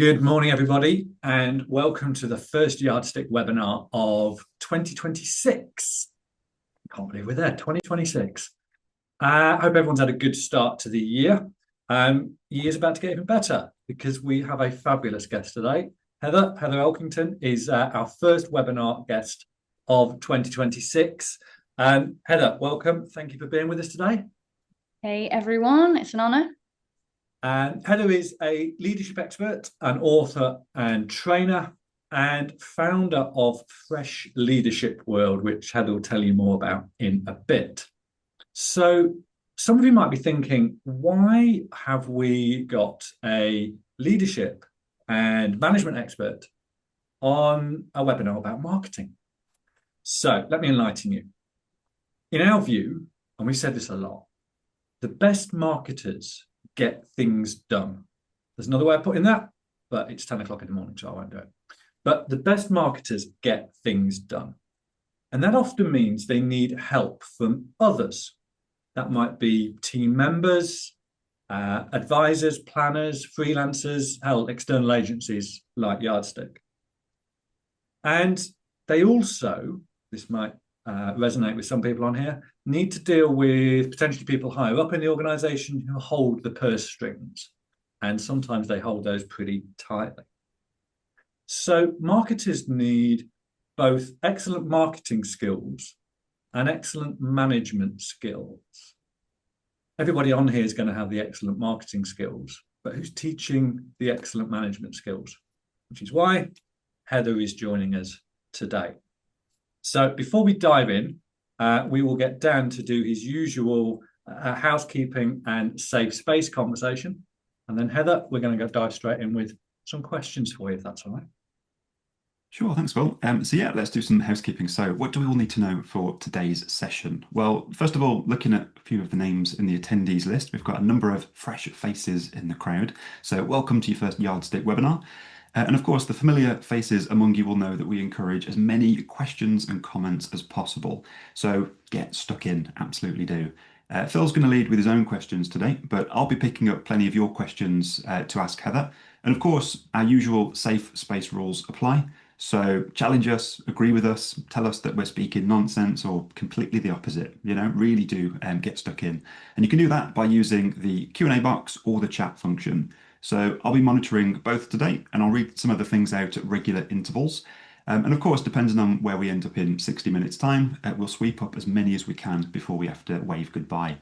Good morning, everybody, and welcome to the first Yardstick webinar of 2026. I can't believe we're there, 2026. I hope everyone's had a good start to the year. Year's about to get even better because we have a fabulous guest today. Heather Elkington is our first webinar guest of 2026. Heather, welcome. Thank you for being with us today. Hey, everyone. It's an honor. And Heather is a leadership expert, an author and trainer, and founder of Fresh Leadership World, which Heather will tell you more about in a bit. So some of you might be thinking, why have we got a leadership and management expert on a webinar about marketing? So let me enlighten you. In our view, and we said this a lot, the best marketers get things done. There's another way of putting that, but it's 10 o'clock in the morning, so I won't do it. But the best marketers get things done. And that often means they need help from others. That might be team members, advisors, planners, freelancers, hell, external agencies like Yardstick. And they also, this might resonate with some people on here, need to deal with potentially people higher up in the organization who hold the purse strings. And sometimes they hold those pretty tightly. So marketers need both excellent marketing skills and excellent management skills. Everybody on here is going to have the excellent marketing skills, but who's teaching the excellent management skills? Which is why Heather is joining us today. So before we dive in, we will get Dan to do his usual housekeeping and safe space conversation. And then Heather, we're going to go dive straight in with some questions for you, if that's all right. Sure, thanks, Will. So yeah, let's do some housekeeping. So what do we all need to know for today's session? Well, first of all, looking at a few of the names in the attendees list, we've got a number of fresh faces in the crowd. So welcome to your first Yardstick webinar. And of course, the familiar faces among you will know that we encourage as many questions and comments as possible. So get stuck in, absolutely do. Phil's going to lead with his own questions today, but I'll be picking up plenty of your questions to ask Heather. And of course, our usual safe space rules apply. So challenge us, agree with us, tell us that we're speaking nonsense or completely the opposite. Really do get stuck in. And you can do that by using the Q&A box or the chat function. So I'll be monitoring both today, and I'll read some of the things out at regular intervals. And of course, depending on where we end up in 60 minutes time, we'll sweep up as many as we can before we have to wave goodbye.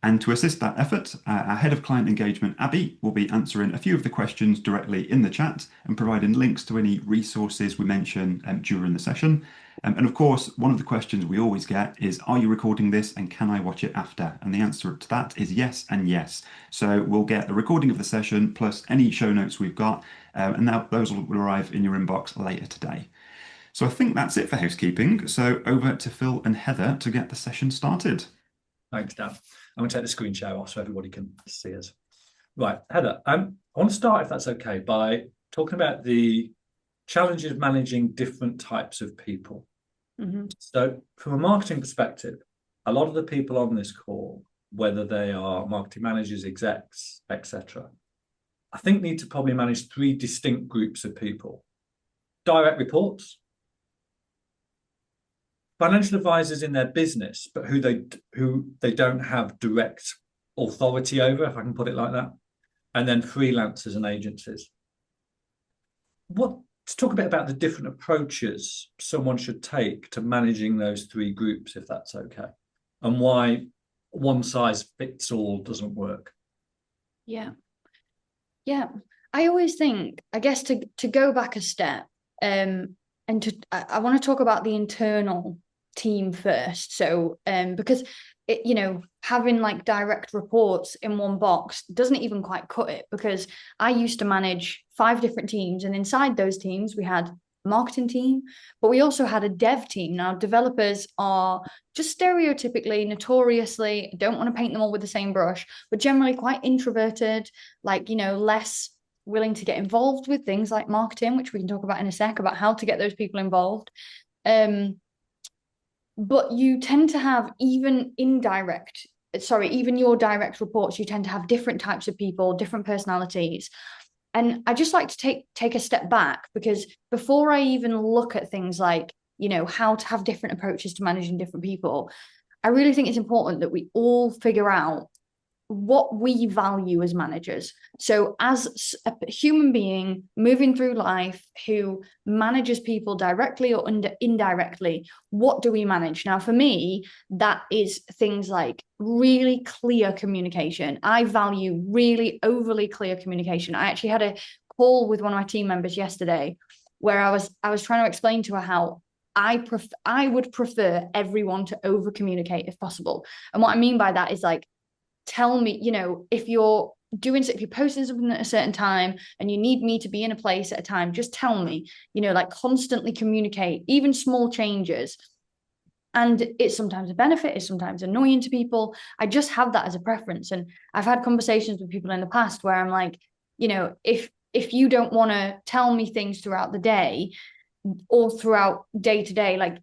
And to assist that effort, our head of client engagement, Abby, will be answering a few of the questions directly in the chat and providing links to any resources we mention during the session. And of course, one of the questions we always get is, are you recording this and can I watch it after? And the answer to that is yes and yes. So we'll get a recording of the session plus any show notes we've got, and those will arrive in your inbox later today. So I think that's it for housekeeping. So over to Phil and Heather to get the session started. Thanks, Dan. I'm going to take the screen share off so everybody can see us. Right, Heather, I want to start, if that's okay, by talking about the challenges of managing different types of people. Mm-hmm. So from a marketing perspective, a lot of the people on this call, whether they are marketing managers, execs, etc., I think need to probably manage three distinct groups of people. Direct reports, financial advisors in their business, but who they don't have direct authority over, if I can put it like that, and then freelancers and agencies. Let's talk a bit about the different approaches someone should take to managing those three groups, if that's okay, and why one size fits all doesn't work. Yeah. I always think, I guess, to go back a step, I want to talk about the internal team first. So because having like direct reports in one box doesn't even quite cut it, because I used to manage 5 different teams, and inside those teams we had a marketing team, but we also had a dev team. Now, developers are just stereotypically, notoriously, don't want to paint them all with the same brush, but generally quite introverted, less willing to get involved with things like marketing, which we can talk about in a sec, about how to get those people involved. But you tend to have, even your direct reports, you tend to have different types of people, different personalities. And I just like to take a step back, because before I even look at things like, how to have different approaches to managing different people, I really think it's important that we all figure out what we value as managers. So as a human being moving through life who manages people directly or indirectly, what do we manage? Now, for me, that is things like really clear communication. I value really overly clear communication. I actually had a call with one of my team members yesterday where I was trying to explain to her how I would prefer everyone to over communicate if possible. And what I mean by that is like, tell me, if you're posting something at a certain time and you need me to be in a place at a time, just tell me, like constantly communicate, even small changes. And it's sometimes a benefit, it's sometimes annoying to people. I just have that as a preference. And I've had conversations with people in the past where I'm like, if you don't want to tell me things throughout the day or throughout day to day, like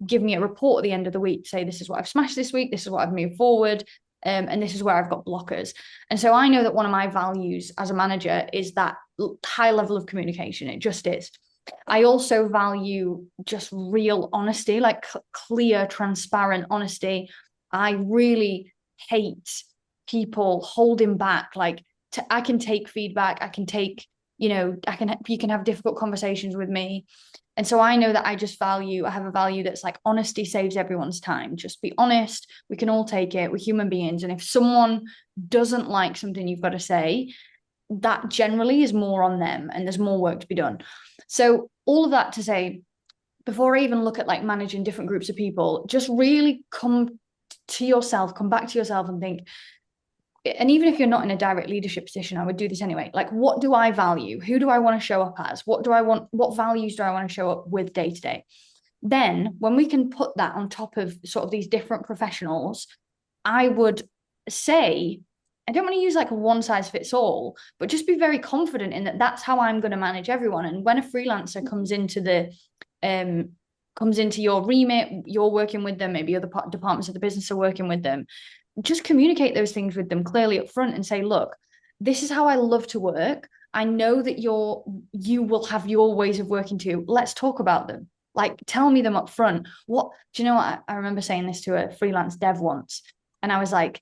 give me a report at the end of the week, say this is what I've smashed this week, this is what I've moved forward, and this is where I've got blockers. And so I know that one of my values as a manager is that high level of communication. It just is. I also value just real honesty, like clear, transparent honesty. I really hate people holding back. Like I can take feedback. I can take, you can have difficult conversations with me. And so I know that I have a value that's like honesty saves everyone's time. Just be honest. We can all take it. We're human beings. And if someone doesn't like something you've got to say, that generally is more on them and there's more work to be done. So all of that to say, before I even look at like managing different groups of people, just really come back to yourself and think, and even if you're not in a direct leadership position, I would do this anyway. Like, what do I value? Who do I want to show up as? What values do I want to show up with day to day? Then when we can put that on top of sort of these different professionals, I would say, I don't want to use like a one size fits all, but just be very confident in that that's how I'm going to manage everyone. And when a freelancer comes into your remit, you're working with them, maybe other departments of the business are working with them, just communicate those things with them clearly up front and say, look, this is how I love to work. I know that you will have your ways of working too. Let's talk about them. Like, tell me them up front. What do you know what? I remember saying this to a freelance dev once, and I was like,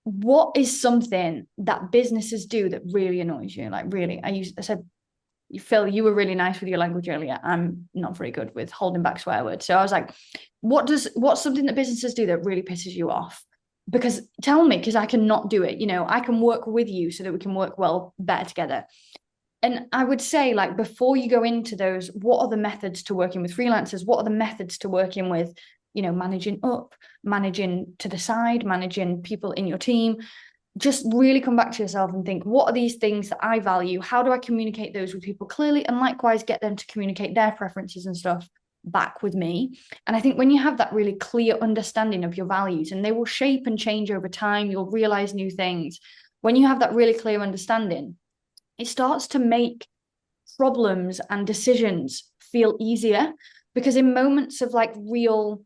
what is something that businesses do that really annoys you? Like, really, I said, Phil, you were really nice with your language earlier. I'm not very good with holding back swear words. So I was like, what's something that businesses do that really pisses you off? Because tell me, because I cannot do it. I can work with you so that we can work better together. And I would say, like, before you go into those, what are the methods to working with freelancers? What are the methods to working with, managing up, managing to the side, managing people in your team? Just really come back to yourself and think, what are these things that I value? How do I communicate those with people clearly? And likewise, get them to communicate their preferences and stuff back with me. And I think when you have that really clear understanding of your values, and they will shape and change over time, you'll realize new things. When you have that really clear understanding, it starts to make problems and decisions feel easier, because in moments of like real,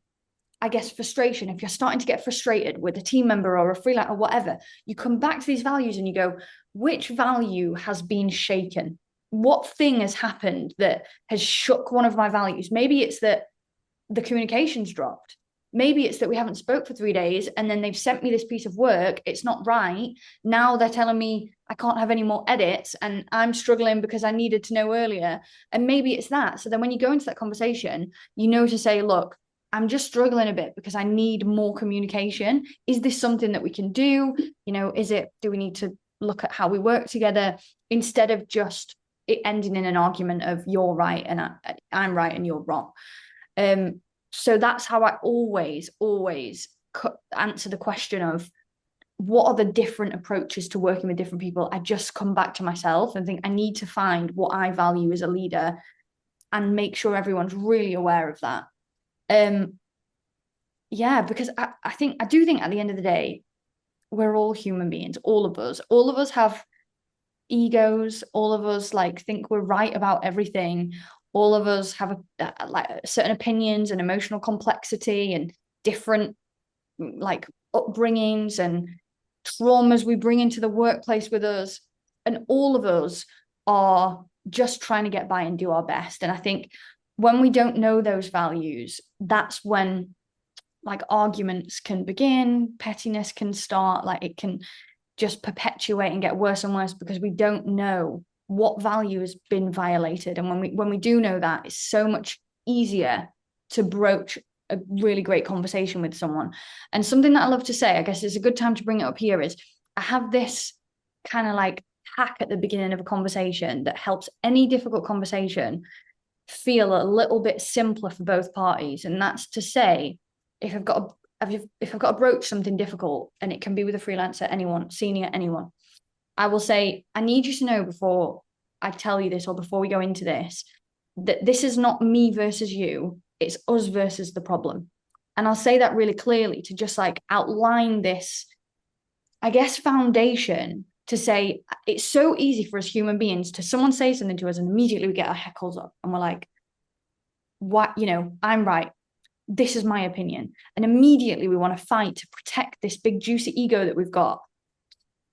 I guess, frustration, if you're starting to get frustrated with a team member or a freelancer or whatever, you come back to these values and you go, which value has been shaken? What thing has happened that has shook one of my values? Maybe it's that the communication's dropped. Maybe it's that we haven't spoke for 3 days and then they've sent me this piece of work. It's not right. Now they're telling me I can't have any more edits and I'm struggling because I needed to know earlier. And maybe it's that. So then when you go into that conversation, to say, look, I'm just struggling a bit because I need more communication. Is this something that we can do? Do we need to look at how we work together, instead of just it ending in an argument of you're right and I'm right and you're wrong? So that's how I always answer the question of what are the different approaches to working with different people. I just come back to myself and think I need to find what I value as a leader and make sure everyone's really aware of that. Because I do think at the end of the day, we're all human beings, all of us have egos, all of us like think we're right about everything, all of us have like certain opinions and emotional complexity and different like upbringings and traumas we bring into the workplace with us, and all of us are just trying to get by and do our best. And I think when we don't know those values, that's when like arguments can begin, pettiness can start, like it can just perpetuate and get worse and worse because we don't know what value has been violated. And when we do know that, it's so much easier to broach a really great conversation with someone. And something that I love to say, I guess it's a good time to bring it up here, is I have this kind of like hack at the beginning of a conversation that helps any difficult conversation feel a little bit simpler for both parties. And that's to say, if I've got to broach something difficult, and it can be with a freelancer, anyone, senior, anyone, I will say, I need you to know before I tell you this or before we go into this, that this is not me versus you, it's us versus the problem. And I'll say that really clearly to just like outline this, I guess, foundation to say it's so easy for us human beings to someone say something to us and immediately we get our heckles up and we're like, what, I'm right. This is my opinion. And immediately we want to fight to protect this big juicy ego that we've got.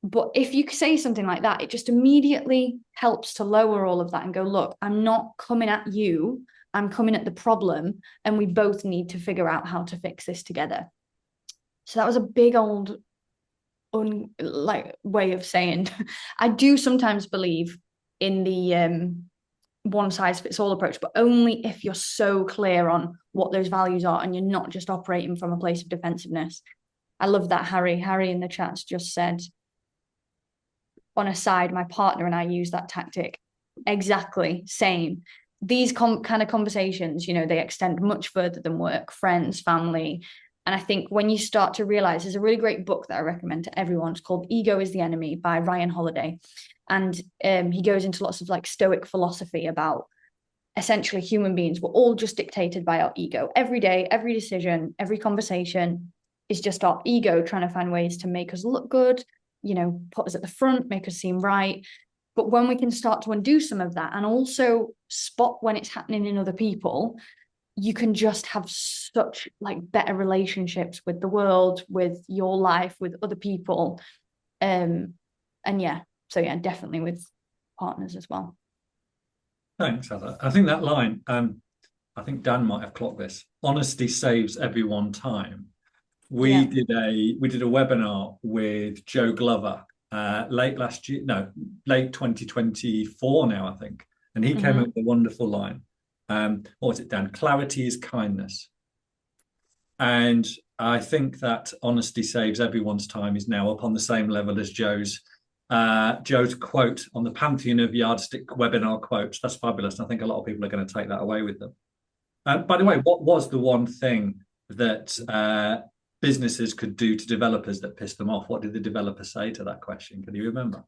But if you say something like that, it just immediately helps to lower all of that and go, look, I'm not coming at you. I'm coming at the problem. And we both need to figure out how to fix this together. So that was a big old way of saying I do sometimes believe in the one size fits all approach, but only if you're so clear on what those values are and you're not just operating from a place of defensiveness. I love that. Harry in the chats just said, on a side, my partner and I use that tactic. Exactly same. These kind of conversations, they extend much further than work, friends, family. And I think when you start to realize, there's a really great book that I recommend to everyone. It's called Ego is the Enemy by Ryan Holiday. And he goes into lots of like Stoic philosophy about essentially human beings. We're all just dictated by our ego. Every day, every decision, every conversation is just our ego trying to find ways to make us look good, put us at the front, make us seem right. But when we can start to undo some of that and also spot when it's happening in other people, you can just have such like better relationships with the world, with your life, with other people. Definitely with partners as well. Thanks, Heather. I think that line, I think Dan might have clocked this. Honesty saves everyone time. We did a webinar with Joe Glover late 2024 now, I think. And he came up with a wonderful line. What was it, Dan? Clarity is kindness. And I think that honesty saves everyone's time is now up on the same level as Joe's quote on the pantheon of yardstick webinar quotes. That's fabulous. I think a lot of people are going to take that away with them. By the way, what was the one thing that businesses could do to developers that pissed them off? What did the developer say to that question? Can you remember?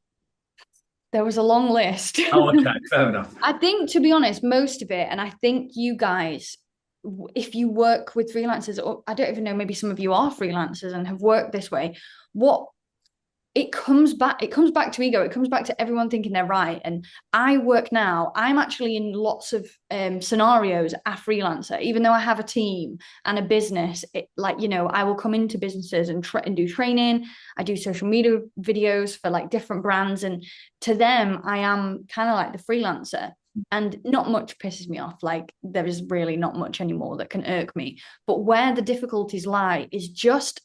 There was a long list. Oh, okay, fair enough. I think, to be honest, most of it, and I think you guys, if you work with freelancers, or I don't even know, maybe some of you are freelancers and have worked this way, it comes back to ego. It comes back to everyone thinking they're right. And I work now, I'm actually in lots of scenarios a freelancer, even though I have a team and a business. I will come into businesses and do training. I do social media videos for like different brands. And to them, I am kind of like the freelancer. And not much pisses me off. Like there is really not much anymore that can irk me. But where the difficulties lie is just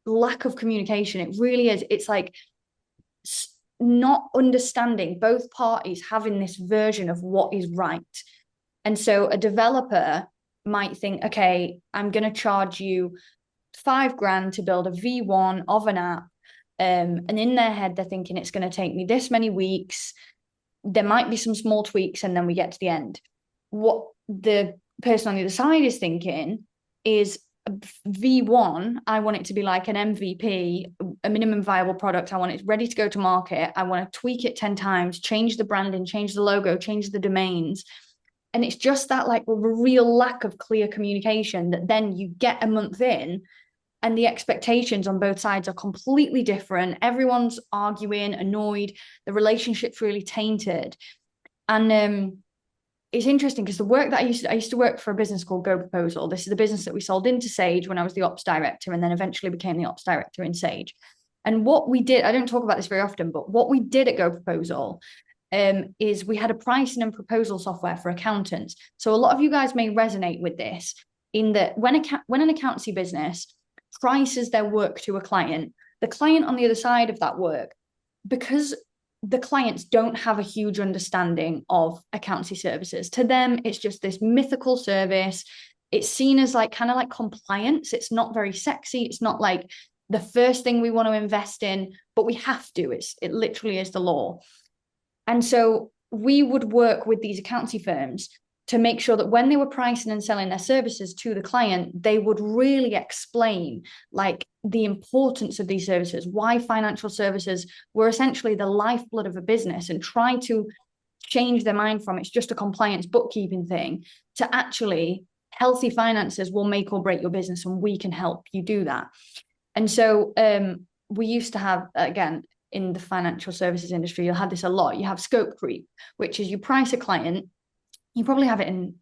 lack of communication. It really is. It's like not understanding both parties having this version of what is right. And so a developer might think, okay, I'm going to charge you $5,000 to build a V1 of an app. And in their head, they're thinking it's going to take me this many weeks. There might be some small tweaks and then we get to the end. What the person on the other side is thinking is, V1, I want it to be like an MVP, a minimum viable product. I want it ready to go to market. I want to tweak it 10 times, change the branding, change the logo, change the domains. And it's just that like a real lack of clear communication that then you get a month in and the expectations on both sides are completely different. Everyone's arguing, annoyed, the relationship's really tainted. And it's interesting because the work that I used to work for a business called Go Proposal. This is the business that we sold into Sage when I was the ops director and then eventually became the ops director in Sage. And what we did, I don't talk about this very often, but what we did at Go Proposal is we had a pricing and proposal software for accountants. So a lot of you guys may resonate with this in that when an accountancy business prices their work to a client, the client on the other side of that work, because the clients don't have a huge understanding of accountancy services. To them, it's just this mythical service. It's seen as like kind of like compliance. It's not very sexy. It's not like the first thing we want to invest in, but we have to. It literally is the law. And so we would work with these accountancy firms to make sure that when they were pricing and selling their services to the client, they would really explain like the importance of these services, why financial services were essentially the lifeblood of a business, and try to change their mind from it's just a compliance bookkeeping thing to actually healthy finances will make or break your business, and we can help you do that. And so we used to have, again, in the financial services industry, you'll have this a lot. You have scope creep, which is you price a client. You probably have it in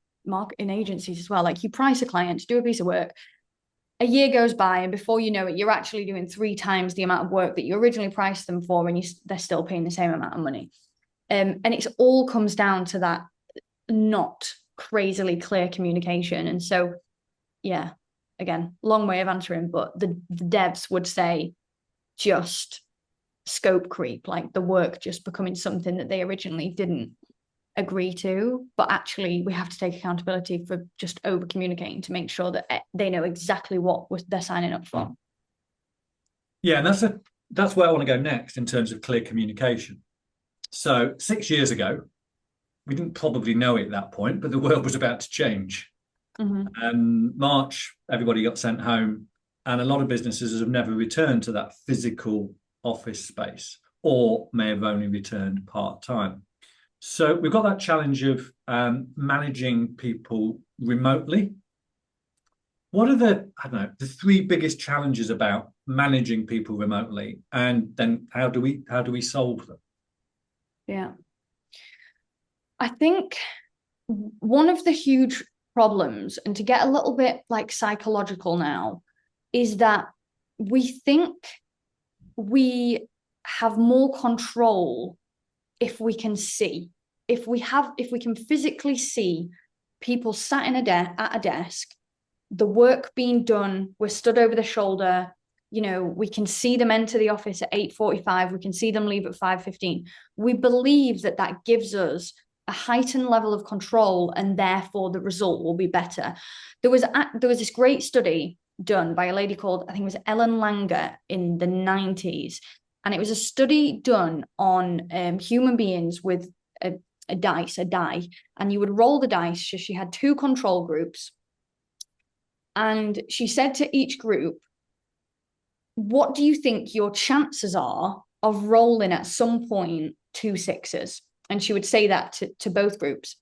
agencies as well. Like you price a client to do a piece of work. A year goes by, and before you know it, you're actually doing 3 times the amount of work that you originally priced them for, and they're still paying the same amount of money. And it all comes down to that not crazily clear communication. And so, yeah, again, long way of answering, but the devs would say just scope creep, like the work just becoming something that they originally didn't agree to, but actually we have to take accountability for just over communicating to make sure that they know exactly what they're signing up for. Yeah, and that's where I want to go next in terms of clear communication. So 6 years ago, we didn't probably know it at that point, but the world was about to change. Mm-hmm. And March, everybody got sent home, and a lot of businesses have never returned to that physical office space, or may have only returned part-time. So we've got that challenge of managing people remotely. What are the 3 biggest challenges about managing people remotely, and then how do we solve them? Yeah, I think one of the huge problems, and to get a little bit like psychological now, is that we think we have more control if we can see, if we can physically see people sat at a desk, the work being done, we're stood over the shoulder, we can see them enter the office at 8:45, we can see them leave at 5:15. We believe that gives us a heightened level of control, and therefore the result will be better. There was this great study done by a lady called, I think it was Ellen Langer, in the 90s. And it was a study done on human beings with a die, and you would roll the dice. So she had 2 control groups. And she said to each group, what do you think your chances are of rolling at some point 2 6s? And she would say that to both groups.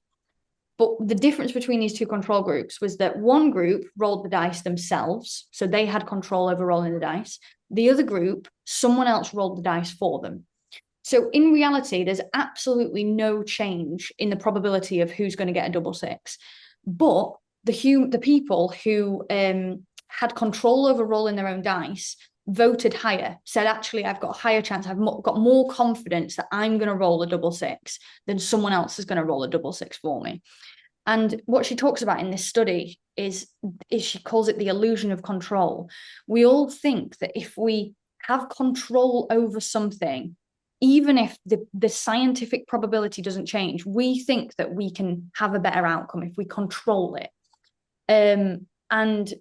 But the difference between these 2 control groups was that one group rolled the dice themselves, so they had control over rolling the dice. The other group, someone else rolled the dice for them. So in reality, there's absolutely no change in the probability of who's going to get a double 6. But the people who had control over rolling their own dice voted higher, said, actually, I've got a higher chance, I've got more confidence that I'm going to roll a double 6 than someone else is going to roll a double 6 for me. And what she talks about in this study is she calls it the illusion of control. We all think that if we have control over something, even if the scientific probability doesn't change, we think that we can have a better outcome if we control it. And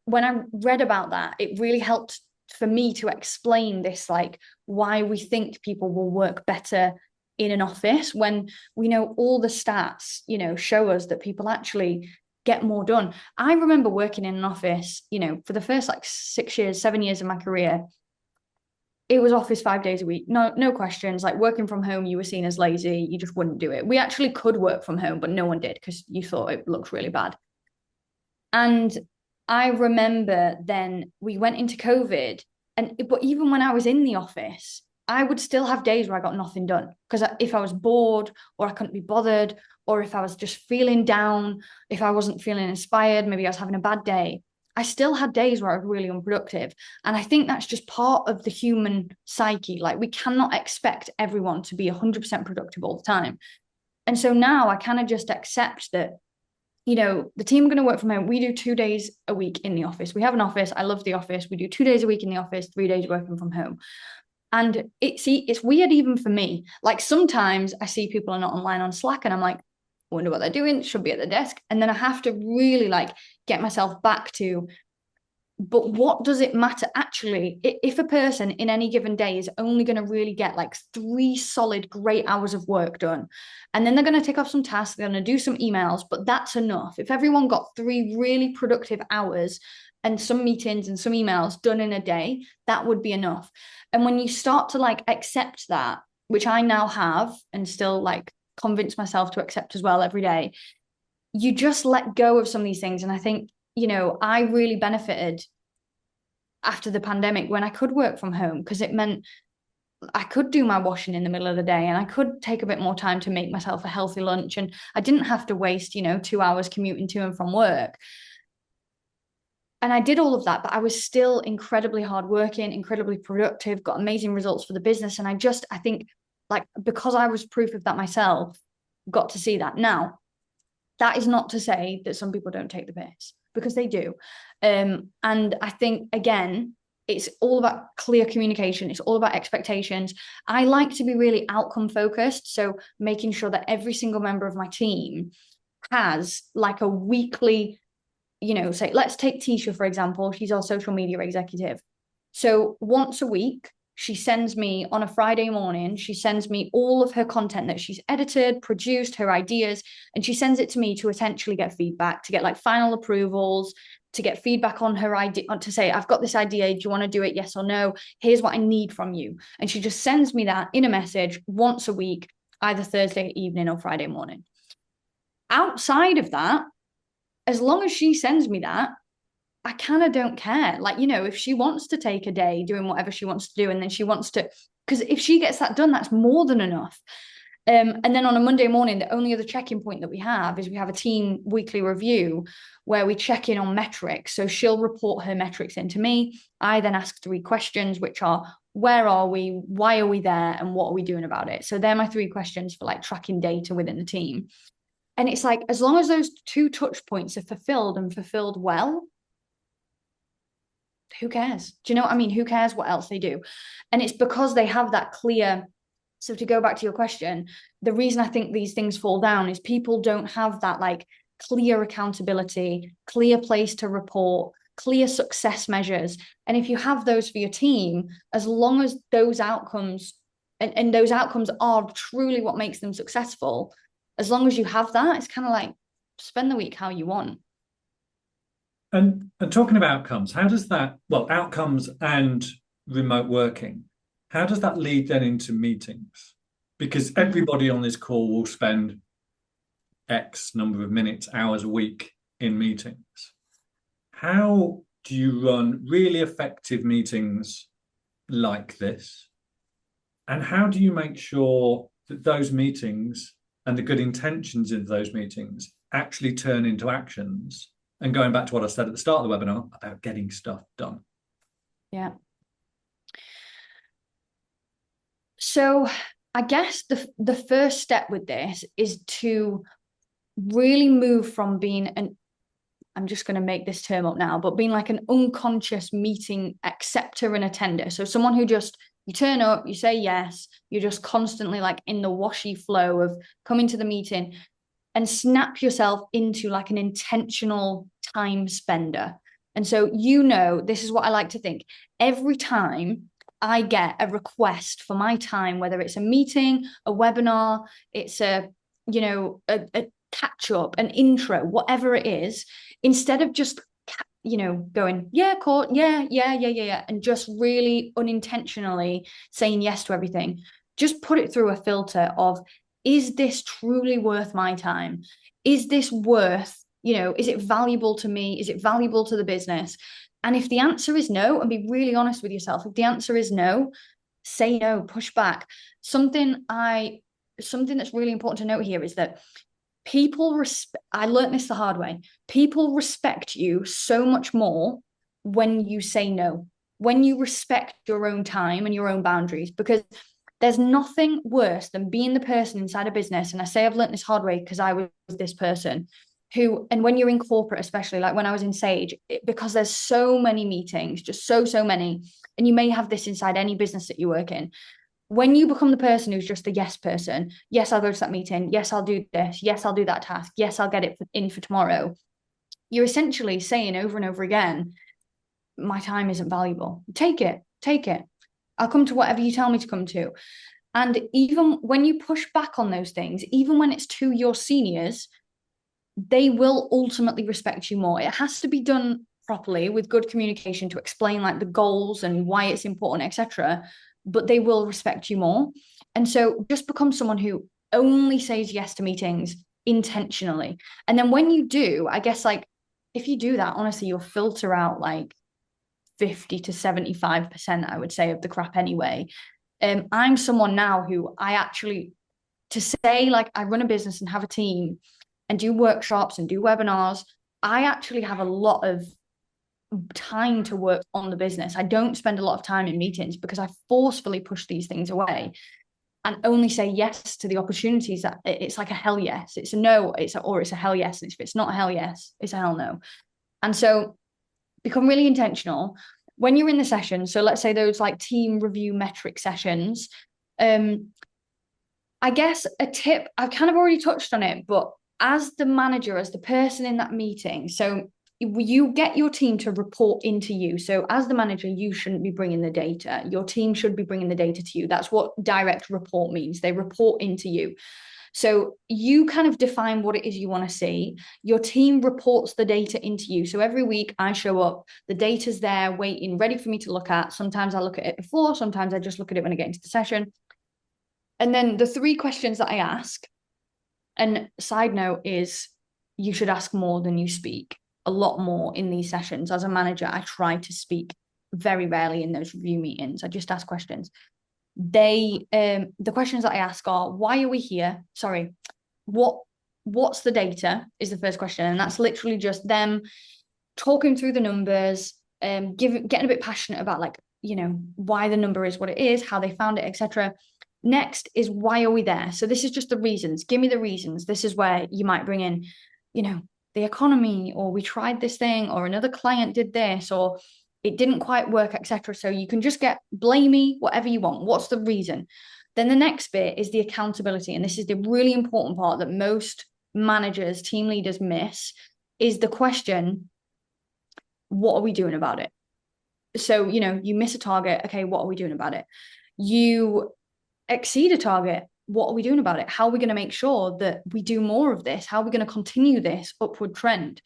when I read about that, it really helped for me to explain this, like why we think people will work better in an office when we know all the stats, show us that people actually get more done. I remember working in an office, for the first 7 years of my career, it was office 5 days a week. No questions. Like working from home, you were seen as lazy. You just wouldn't do it. We actually could work from home, but no one did because you thought it looked really bad. And I remember then we went into COVID, but even when I was in the office, I would still have days where I got nothing done because if I was bored or I couldn't be bothered, or if I was just feeling down, if I wasn't feeling inspired, maybe I was having a bad day, I still had days where I was really unproductive. And I think that's just part of the human psyche. Like, we cannot expect everyone to be 100% productive all the time. And so now I kind of just accept that, you know, the team are going to work from home. We do 2 days a week in the office. We have an office. I love the office. We do 2 days a week in the office, 3 days working from home. And it's weird even for me. Like, sometimes I see people are not online on Slack and I'm like, I wonder what they're doing, should be at the desk. And then I have to really like get myself back to, but what does it matter actually? If a person in any given day is only going to really get like 3 solid great hours of work done, and then they're going to take off some tasks, they're going to do some emails, but that's enough. If everyone got 3 really productive hours and some meetings and some emails done in a day, that would be enough. And when you start to like accept that, which I now have and still like convince myself to accept as well every day, you just let go of some of these things. And I think, you know, I really benefited after the pandemic when I could work from home, because it meant I could do my washing in the middle of the day and I could take a bit more time to make myself a healthy lunch. And I didn't have to waste, you know, 2 hours commuting to and from work. And I did all of that, but I was still incredibly hardworking, incredibly productive, got amazing results for the business. And I think like, because I was proof of that myself, got to see that. Now, that is not to say that some people don't take the piss, because they do. And I think, again, it's all about clear communication. It's all about expectations. I like to be really outcome focused. So making sure that every single member of my team has like a weekly, you know, say, let's take Tisha, for example. She's our social media executive. So once a week, she sends me on a Friday morning, she sends me all of her content that she's edited, produced, her ideas, and she sends it to me to essentially get feedback, to get like final approvals, to get feedback on her idea, to say, I've got this idea, do you want to do it? Yes or no? Here's what I need from you. And she just sends me that in a message once a week, either Thursday evening or Friday morning. Outside of that, as long as she sends me that, I kind of don't care. Like, you know, if she wants to take a day doing whatever she wants to do, and then she wants to, because if she gets that done, that's more than enough. And then on a Monday morning, the only other check-in point that we have is we have a team weekly review where we check in on metrics. So she'll report her metrics into me. I then ask 3 questions, which are, where are we? Why are we there? And what are we doing about it? So they're my 3 questions for like tracking data within the team. And it's like, as long as those 2 touch points are fulfilled and fulfilled well, who cares? Do you know what I mean? Who cares what else they do? And it's because they have that clear. So to go back to your question, the reason I think these things fall down is people don't have that like clear accountability, clear place to report, clear success measures. And if you have those for your team, as long as those outcomes and those outcomes are truly what makes them successful, as long as you have that, it's kind of like, spend the week how you want. And talking of outcomes, how does that, well, outcomes and remote working, how does that lead then into meetings? Because everybody on this call will spend X number of minutes, hours a week in meetings. How do you run really effective meetings like this? And how do you make sure that those meetings and the good intentions of those meetings actually turn into actions? And going back to what I said at the start of the webinar about getting stuff done. Yeah. So I guess the first step with this is to really move from being I'm just going to make this term up now, but being like an unconscious meeting acceptor and attender. So someone who just, you turn up, you say yes, you're just constantly like in the washy flow of coming to the meeting, and snap yourself into like an intentional time spender. And so, you know, this is what I like to think. Every time I get a request for my time, whether it's a meeting, a webinar, it's a, you know, a catch up, an intro, whatever it is, instead of just, you know, going, yeah, cool, yeah, and just really unintentionally saying yes to everything, just put it through a filter of, is this truly worth my time? Is this worth, you know, is it valuable to me? Is it valuable to the business? And if the answer is no, and be really honest with yourself, if the answer is no, say no, push back. Something that's really important to note here is that I learned this the hard way. People respect you so much more when you say no, when you respect your own time and your own boundaries, because there's nothing worse than being the person inside a business. And I say I've learned this hard way because I was this person who, and when you're in corporate, especially like when I was in Sage, because there's so many meetings, just so many, and you may have this inside any business that you work in. When you become the person who's just a yes person, yes, I'll go to that meeting. Yes, I'll do this. Yes, I'll do that task. Yes, I'll get it in for tomorrow. You're essentially saying over and over again, my time isn't valuable. Take it. I'll come to whatever you tell me to come to. And even when you push back on those things, even when it's to your seniors, they will ultimately respect you more. It has to be done properly with good communication to explain like the goals and why it's important, etc. But they will respect you more. And so just become someone who only says yes to meetings intentionally. And then when you do, I guess like if you do that, honestly, you'll filter out like 50 to 75%, I would say, of the crap anyway. I'm someone now who I actually, to say like I run a business and have a team and do workshops and do webinars, I actually have a lot of time to work on the business. I don't spend a lot of time in meetings because I forcefully push these things away and only say yes to the opportunities that it's like a hell yes. It's a no, or it's a hell yes. And if it's not a hell yes, it's a hell no. And so become really intentional when you're in the session. So let's say those like team review metric sessions. I guess a tip, I've kind of already touched on it, but as the manager, as the person in that meeting, so you get your team to report into you. So as the manager, you shouldn't be bringing the data. Your team should be bringing the data to you. That's what direct report means. They report into you. So you kind of define what it is you want to see. Your team reports the data into you. So every week I show up, the data's there waiting, ready for me to look at. Sometimes I look at it before, sometimes I just look at it when I get into the session. And then the 3 questions that I ask, and side note is you should ask more than you speak, a lot more in these sessions. As a manager, I try to speak very rarely in those review meetings. I just ask questions. The questions that I ask are, why are we here? Sorry, what's the data is the first question. And that's literally just them talking through the numbers, getting a bit passionate about like, why the number is what it is, how they found it, etc. Next is, why are we there? So this is just the reasons. Give me the reasons. This is where you might bring in, the economy, or we tried this thing, or another client did this, or it didn't quite work, etc. So you can just get blamey, whatever you want. What's the reason? Then the next bit is the accountability. And this is the really important part that most managers, team leaders miss, is the question, what are we doing about it? So, you miss a target. Okay, what are we doing about it? You exceed a target. What are we doing about it? How are we going to make sure that we do more of this? How are we going to continue this upward trend?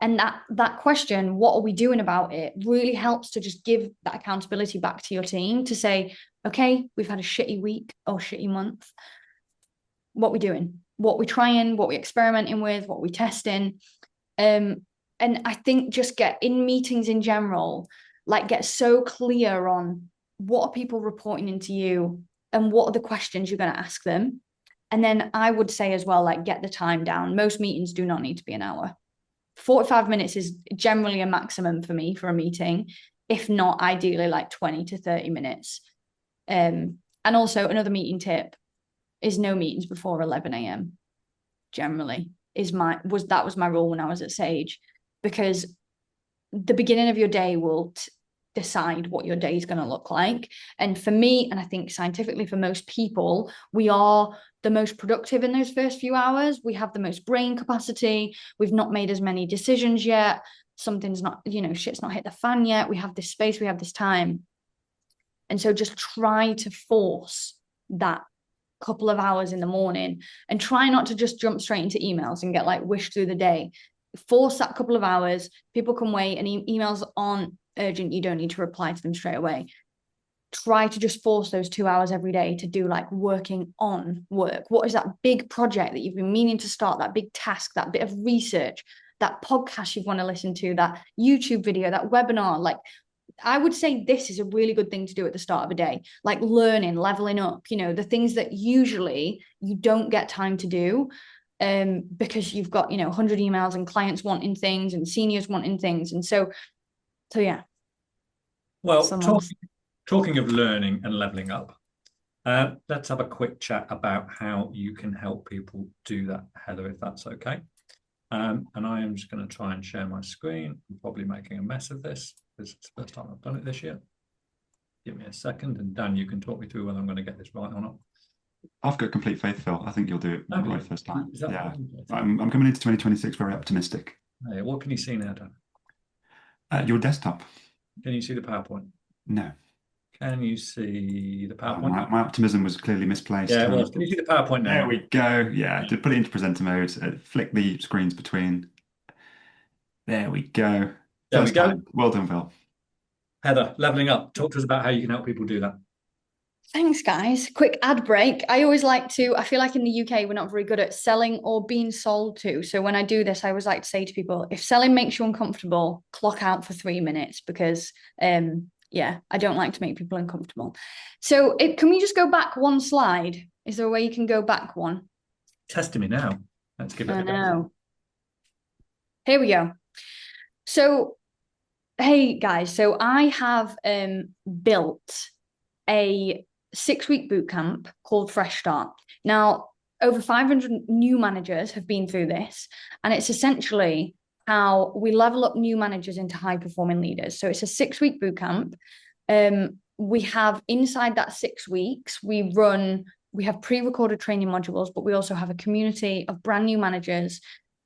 And that question, what are we doing about it, really helps to just give that accountability back to your team to say, okay, we've had a shitty week or shitty month. What we doing? What we trying? What we experimenting with? What we testing? And I think just get in meetings in general, like get so clear on what are people reporting into you and what are the questions you're going to ask them. And then I would say as well, like get the time down. Most meetings do not need to be an hour. 45 minutes is generally a maximum for me for a meeting, if not ideally like 20 to 30 minutes. And also another meeting tip is no meetings before 11 a.m. generally that was my rule when I was at Sage, because the beginning of your day will decide what your day is going to look like. And for me, and I think scientifically for most people, we are the most productive in those first few hours. We have the most brain capacity. We've not made as many decisions yet. Something's not, shit's not hit the fan yet. We have this space, we have this time. And so just try to force that couple of hours in the morning and try not to just jump straight into emails and get like wished through the day. Force that couple of hours. People can wait, and emails aren't urgent. You don't need to reply to them straight away. Try to just force those 2 hours every day to do like working on work. What is that big project that you've been meaning to start, that big task, that bit of research, that podcast you want to listen to, that YouTube video, that webinar? Like, I would say this is a really good thing to do at the start of a day, like learning, leveling up, the things that usually you don't get time to do. because you've got, 100 emails and clients wanting things and seniors wanting things. And so yeah. Well, talking of learning and leveling up, let's have a quick chat about how you can help people do that, Heather, if that's okay. And I am just going to try and share my screen. I'm probably making a mess of this because it's the first time I've done it this year. Give me a second, and Dan, you can talk me through whether I'm going to get this right or not. I've got complete faith, Phil. I think you'll do it right first time. Yeah, I'm coming into 2026 very optimistic. Hey, what can you see now, Dan? Your desktop. Can you see the PowerPoint? No. Can you see the PowerPoint? My optimism was clearly misplaced. Yeah, well, can you see the PowerPoint now? There we go. Yeah, to put it into presenter mode, flick the screens between. There we go. There we go. Well done, Phil. Heather, leveling up. Talk to us about how you can help people do that. Thanks, guys. Quick ad break. I feel like in the UK, we're not very good at selling or being sold to. So when I do this, I always like to say to people, if selling makes you uncomfortable, clock out for 3 minutes because, I don't like to make people uncomfortable. So can we just go back one slide? Is there a way you can go back one? Testing me now. Let's give it a go. I know. Here we go. So, hey, guys. So I have built a 6-week boot camp called Fresh Start. Now, over 500 new managers have been through this, and it's essentially how we level up new managers into high-performing leaders. So it's a 6-week boot camp. We have inside that 6 weeks, we have pre-recorded training modules, but we also have a community of brand new managers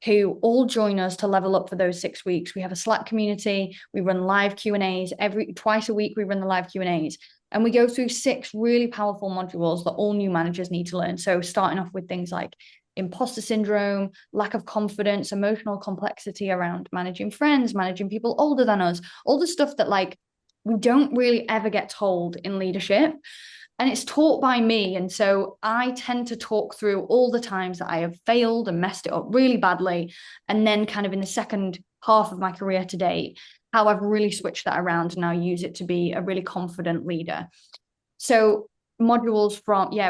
who all join us to level up for those 6 weeks. We have a Slack community. We run live Q&As twice a week. We run the live Q&As. And we go through 6 really powerful modules that all new managers need to learn. So starting off with things like imposter syndrome, lack of confidence, emotional complexity around managing friends, managing people older than us, all the stuff that we don't really ever get told in leadership. And it's taught by me. And so I tend to talk through all the times that I have failed and messed it up really badly. And then kind of in the second half of my career to date, how I've really switched that around and now use it to be a really confident leader. So modules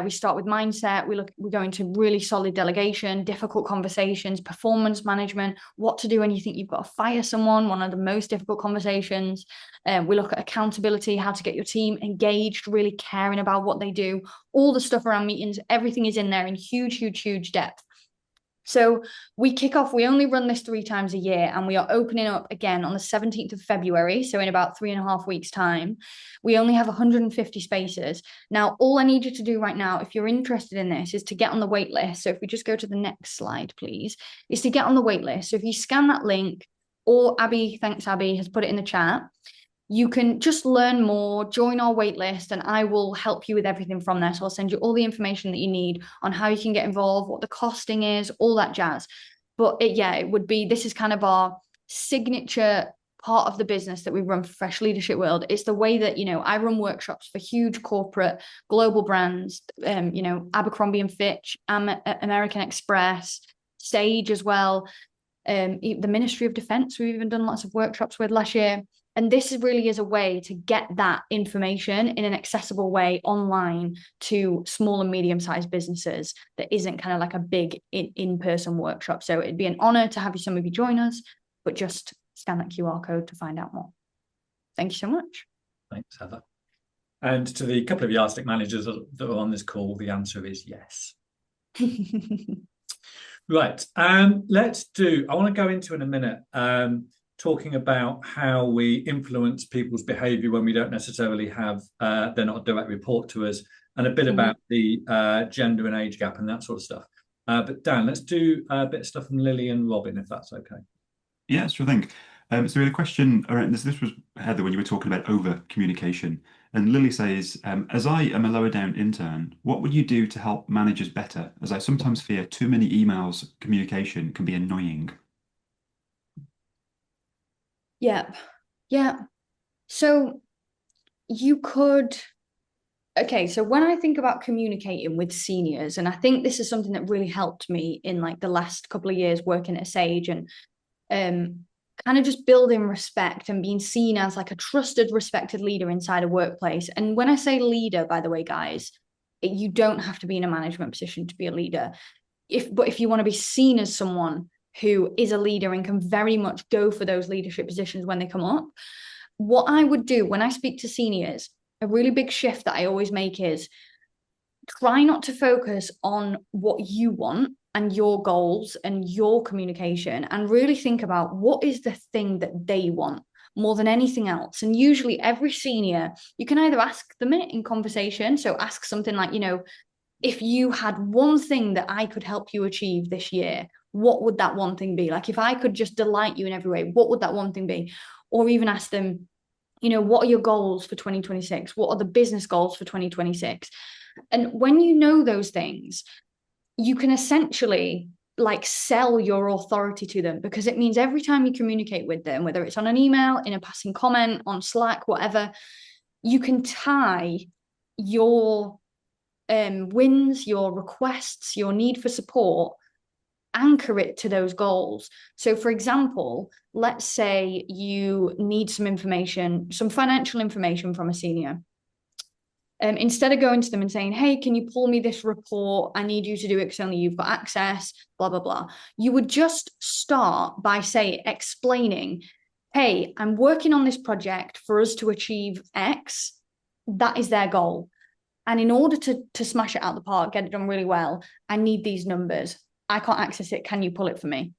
we start with mindset. We go into really solid delegation, difficult conversations, performance management, what to do when you think you've got to fire someone, one of the most difficult conversations. We look at accountability, how to get your team engaged, really caring about what they do, all the stuff around meetings, everything is in there in huge, huge, huge depth. So we kick off, we only run this 3 times a year, and we are opening up again on the 17th of February. So in about 3.5 weeks time, we only have 150 spaces. Now, all I need you to do right now, if you're interested in this, is to get on the wait list. So if we just go to the next slide, please, is to get on the wait list. So if you scan that link, or Abby, thanks Abby, has put it in the chat, you can just learn more, join our waitlist, and I will help you with everything from there. So I'll send you all the information that you need on how you can get involved, what the costing is, all that jazz. But this is kind of our signature part of the business that we run for Fresh Leadership World. It's the way that, I run workshops for huge corporate global brands, Abercrombie and Fitch, American Express, Sage as well, the Ministry of Defense, we've even done lots of workshops with last year. And this really is a way to get that information in an accessible way online to small and medium-sized businesses that isn't kind of like a big in-person workshop. So it'd be an honor to have some of you join us, but just scan that QR code to find out more. Thank you so much. Thanks, Heather. And to the couple of Yardstick managers that are on this call, the answer is yes. Right. I want to go into in a minute talking about how we influence people's behavior when we don't necessarily have, they're not a direct report to us, and a bit about the gender and age gap and that sort of stuff. But Dan, let's do a bit of stuff from Lily and Robin, if that's okay. Yeah, sure thing. So we had a question around this. This was, Heather, when you were talking about over communication. And Lily says, as I am a lower down intern, what would you do to help managers better? As I sometimes fear too many emails communication can be annoying. Yeah. So so when I think about communicating with seniors, and I think this is something that really helped me in the last couple of years working at Sage, and kind of just building respect and being seen as a trusted, respected leader inside a workplace. And when I say leader, by the way, guys, you don't have to be in a management position to be a leader. if you want to be seen as someone who is a leader and can very much go for those leadership positions when they come up, what I would do when I speak to seniors, a really big shift that I always make is try not to focus on what you want and your goals and your communication, and really think about what is the thing that they want more than anything else. And usually every senior, you can either ask them it in conversation. So ask something like, if you had one thing that I could help you achieve this year, what would that one thing be? Like, if I could just delight you in every way, what would that one thing be? Or even ask them, what are your goals for 2026? What are the business goals for 2026? And when you know those things, you can essentially like sell your authority to them, because it means every time you communicate with them, whether it's on an email, in a passing comment, on Slack, whatever, you can tie your wins, your requests, your need for support, anchor it to those goals. So for example, let's say you need some information, some financial information from a senior. Instead of going to them and saying, hey, can you pull me this report? I need you to do it because only you've got access, blah, blah, blah. You would just start by explaining, hey, I'm working on this project for us to achieve X. That is their goal. And in order to smash it out the park, get it done really well, I need these numbers. I can't access it. Can you pull it for me?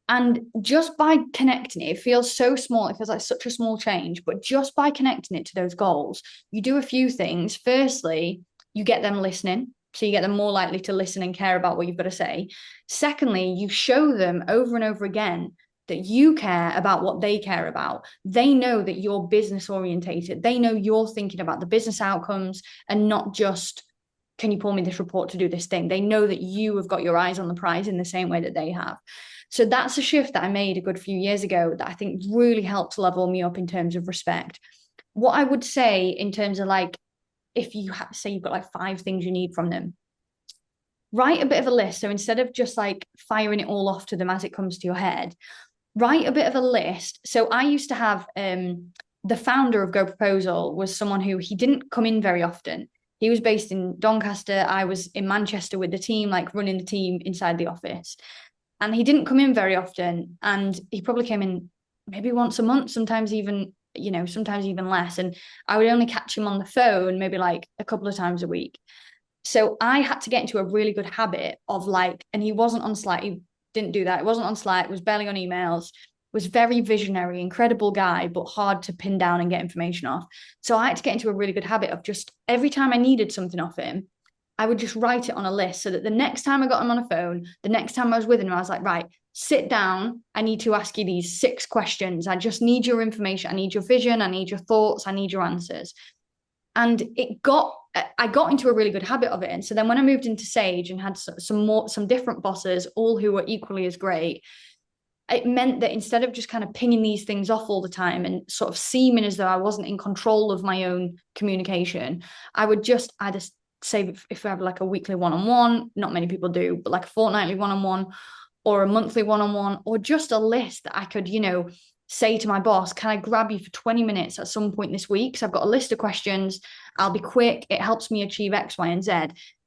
And just by connecting it, it feels so small. It feels like such a small change. But just by connecting it to those goals, you do a few things. Firstly, you get them listening. So you get them more likely to listen and care about what you've got to say. Secondly, you show them over and over again that you care about what they care about. They know that you're business orientated. They know you're thinking about the business outcomes and not just, can you pull me this report to do this thing? They know that you have got your eyes on the prize in the same way that they have. So that's a shift that I made a good few years ago that I think really helped level me up in terms of respect. What I would say in terms of like, if you say you've got like 5 things you need from them, write a bit of a list. So instead of just like firing it all off to them as it comes to your head, write a bit of a list. So I used to have the founder of Go Proposal was someone who he didn't come in very often. He was based in Doncaster. I was in Manchester with the team, like running the team inside the office. And he didn't come in very often. And he probably came in maybe once a month, sometimes even less. And I would only catch him on the phone maybe like a couple of times a week. So I had to get into a really good habit of like, and he wasn't on Slack. He didn't do that. It wasn't on Slack. It was barely on emails. Was very visionary, incredible guy, but hard to pin down and get information off. So I had to get into a really good habit of just every time I needed something off him, I would just write it on a list so that the next time I got him on a phone, the next time I was with him, I was like, right, sit down. I need to ask you these 6 questions. I just need your information. I need your vision. I need your thoughts. I need your answers. And I got into a really good habit of it. And so then when I moved into Sage and had some different bosses, all who were equally as great, it meant that instead of just kind of pinging these things off all the time and sort of seeming as though I wasn't in control of my own communication, I would just either say if we have like a weekly one-on-one, not many people do, but like a fortnightly one-on-one or a monthly one-on-one, or just a list that I could, say to my boss, can I grab you for 20 minutes at some point this week? So I've got a list of questions. I'll be quick. It helps me achieve X, Y, and Z.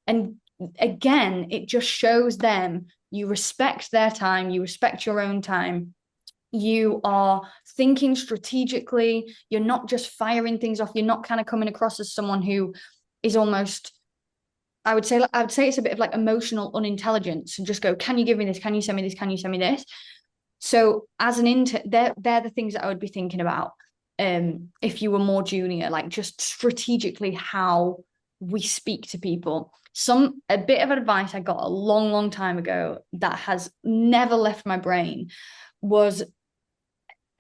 And again, it just shows them you respect their time. You respect your own time. You are thinking strategically. You're not just firing things off. You're not kind of coming across as someone who is almost, I would say it's a bit of like emotional unintelligence, and just go, can you give me this? Can you send me this? Can you send me this? So as an intern, they're the things that I would be thinking about if you were more junior, like just strategically how we speak to people. A bit of advice I got a long, long time ago that has never left my brain was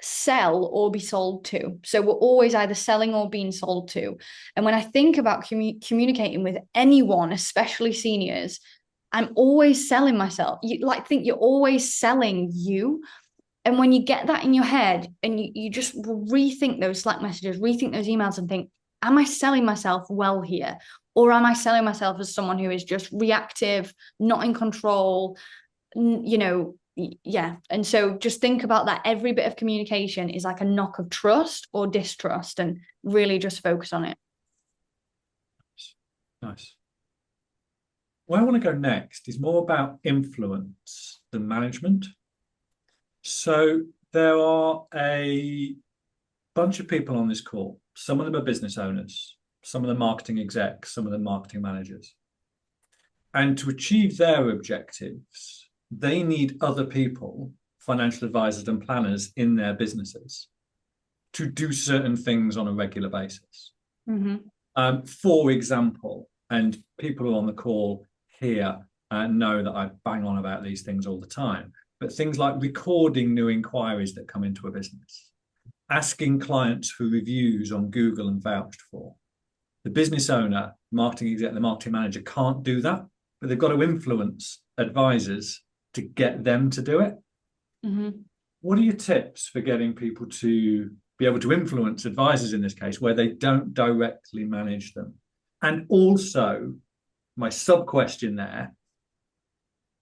sell or be sold to. So we're always either selling or being sold to. And when I think about communicating with anyone, especially seniors, I'm always selling myself. Think you're always selling you. And when you get that in your head and you just rethink those Slack messages, rethink those emails and think, am I selling myself well here? Or am I selling myself as someone who is just reactive, not in control, yeah. And so just think about that. Every bit of communication is like a knock of trust or distrust, and really just focus on it. Nice. Where I want to go next is more about influence than management. So there are a bunch of people on this call. Some of them are business owners, some of them marketing execs, some of them marketing managers. And to achieve their objectives, they need other people, financial advisors and planners in their businesses, to do certain things on a regular basis. For example, and people who are on the call here know that I bang on about these things all the time, but things like recording new inquiries that come into a business, asking clients for reviews on Google and vouched for. The business owner, marketing exec, the marketing manager can't do that, but they've got to influence advisors to get them to do it. What are your tips for getting people to be able to influence advisors in this case where they don't directly manage them? And also, my sub question there,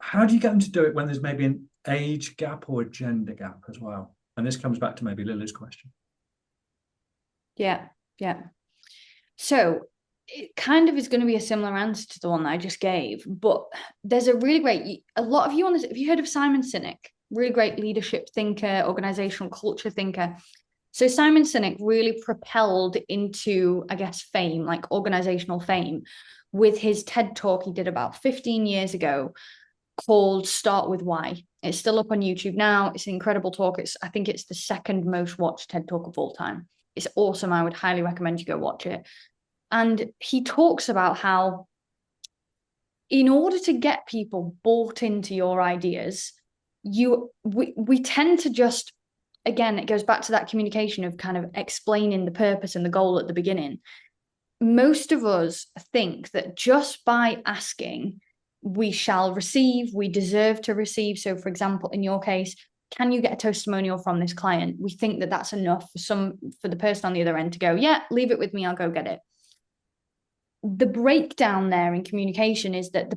how do you get them to do it when there's maybe an age gap or a gender gap as well? And this comes back to maybe Lily's question. Yeah. So it kind of is going to be a similar answer to the one that I just gave, but there's a lot of you on this, have you heard of Simon Sinek? Really great leadership thinker, organizational culture thinker. So Simon Sinek really propelled into, I guess, fame, like organizational fame, with his TED talk he did about 15 years ago called Start With Why. It's still up on YouTube now. It's an incredible talk. I think it's the second most watched TED talk of all time. It's awesome. I would highly recommend you go watch it. And he talks about how in order to get people bought into your ideas, we tend to just, again, it goes back to that communication of kind of explaining the purpose and the goal at the beginning. Most of us think that just by asking, we shall receive, we deserve to receive. So for example, in your case, can you get a testimonial from this client? We think that that's enough for the person on the other end to go, yeah, leave it with me, I'll go get it. The breakdown there in communication is that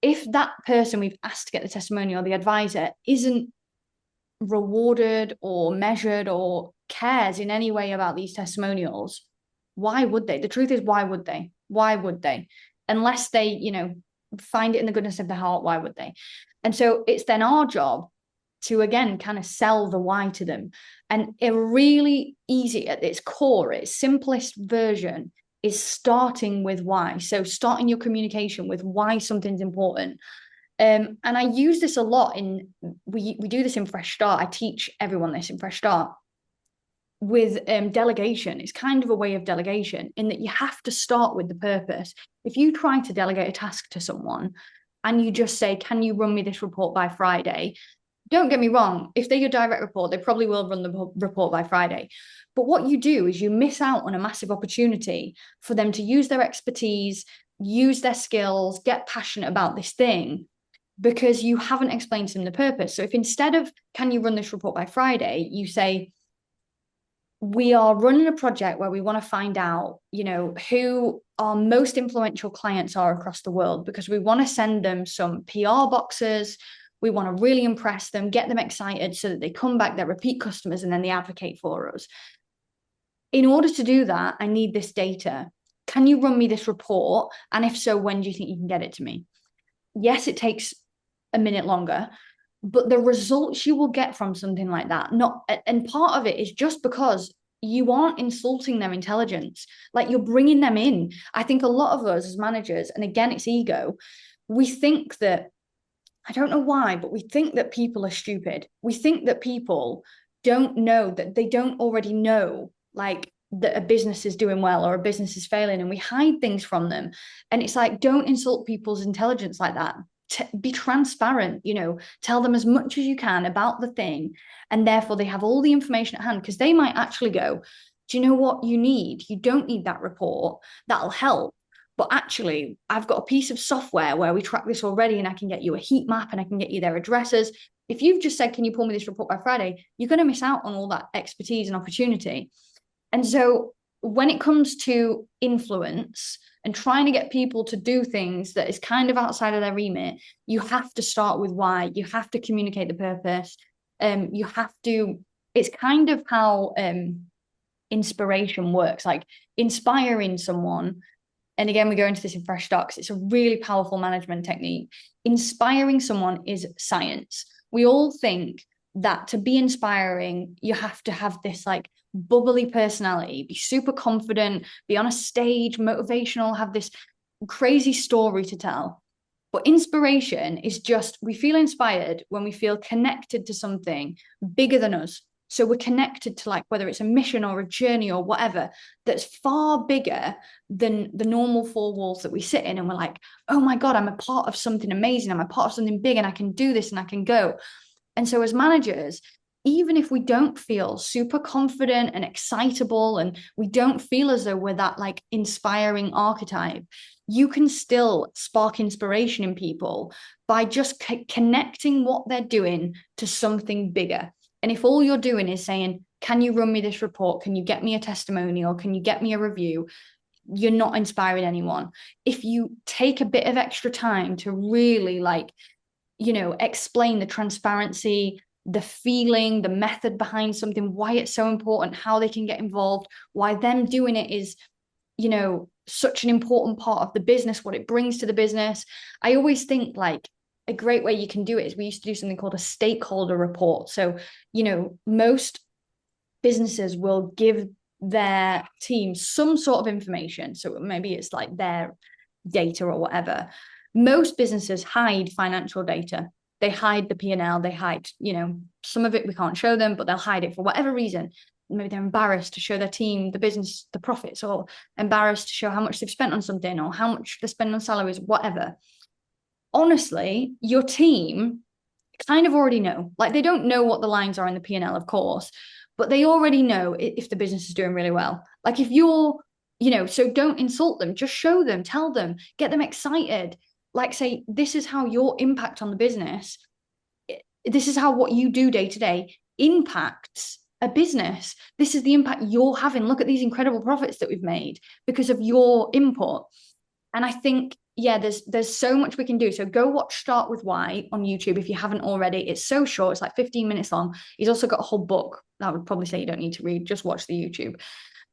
if that person we've asked to get the testimonial, the advisor, isn't rewarded or measured or cares in any way about these testimonials, why would they? The truth is, why would they? Why would they? Unless they, find it in the goodness of their heart, why would they? And so it's then our job to, again, kind of sell the why to them. And a really easy, at its core, its simplest version is starting with why. So starting your communication with why something's important. And I use this a lot we do this in Fresh Start. I teach everyone this in Fresh Start with delegation. It's kind of a way of delegation in that you have to start with the purpose. If you try to delegate a task to someone and you just say, can you run me this report by Friday? Don't get me wrong. If they're your direct report, they probably will run the report by Friday. But what you do is you miss out on a massive opportunity for them to use their expertise, use their skills, get passionate about this thing, because you haven't explained to them the purpose. So if instead of, can you run this report by Friday, you say, we are running a project where we want to find out, who our most influential clients are across the world, because we want to send them some PR boxes. We want to really impress them, get them excited so that they come back, they're repeat customers, and then they advocate for us. In order to do that, I need this data. Can you run me this report? And if so, when do you think you can get it to me? Yes, it takes a minute longer, but the results you will get from something like that, and part of it is just because you aren't insulting their intelligence, like you're bringing them in. I think a lot of us as managers, and again, it's ego, we think that, I don't know why, but we think that people are stupid. We think that people don't know that they don't already know, like, that a business is doing well or a business is failing, and we hide things from them. And it's like, don't insult people's intelligence like that. Be transparent, tell them as much as you can about the thing, and therefore they have all the information at hand, because they might actually go, do you know what you need? You don't need that report. That'll help. But actually, I've got a piece of software where we track this already, and I can get you a heat map and I can get you their addresses. If you've just said, can you pull me this report by Friday? You're going to miss out on all that expertise and opportunity. And so when it comes to influence and trying to get people to do things that is kind of outside of their remit, you have to start with why. You have to communicate the purpose. It's kind of how inspiration works, like inspiring someone. and again, we go into this in Fresh Stocks, it's a really powerful management technique. Inspiring someone is science. We all think that to be inspiring, you have to have this like bubbly personality, be super confident, be on a stage, motivational, have this crazy story to tell. But inspiration is just, we feel inspired when we feel connected to something bigger than us. So we're connected to, like, whether it's a mission or a journey or whatever, that's far bigger than the normal four walls that we sit in. And we're like, oh my God, I'm a part of something amazing. I'm a part of something big, and I can do this and I can go. And so as managers, even if we don't feel super confident and excitable, and we don't feel as though we're that like inspiring archetype, you can still spark inspiration in people by just connecting what they're doing to something bigger. And if all you're doing is saying, can you run me this report? Can you get me a testimonial? Can you get me a review? You're not inspiring anyone. If you take a bit of extra time to really like, explain the transparency, the feeling, the method behind something, why it's so important, how they can get involved, why them doing it is, such an important part of the business, what it brings to the business. I always think like a great way you can do it is, we used to do something called a stakeholder report. So, most businesses will give their team some sort of information. So maybe it's like their data or whatever. Most businesses hide financial data. They hide the P&L, they hide, some of it we can't show them, but they'll hide it for whatever reason. Maybe they're embarrassed to show their team the business, the profits, or embarrassed to show how much they've spent on something or how much they spend on salaries, whatever. Honestly, your team kind of already know. Like, they don't know what the lines are in the P&L, of course, but they already know if the business is doing really well. Like, if you're, so don't insult them, just show them, tell them, get them excited. Like, say, this is how your impact on the business, this is how what you do day to day impacts a business. This is the impact you're having. Look at these incredible profits that we've made because of your input. And I think, yeah, there's so much we can do. So go watch Start With Why on YouTube if you haven't already. It's so short. It's like 15 minutes long. He's also got a whole book that I would probably say you don't need to read. Just watch the YouTube.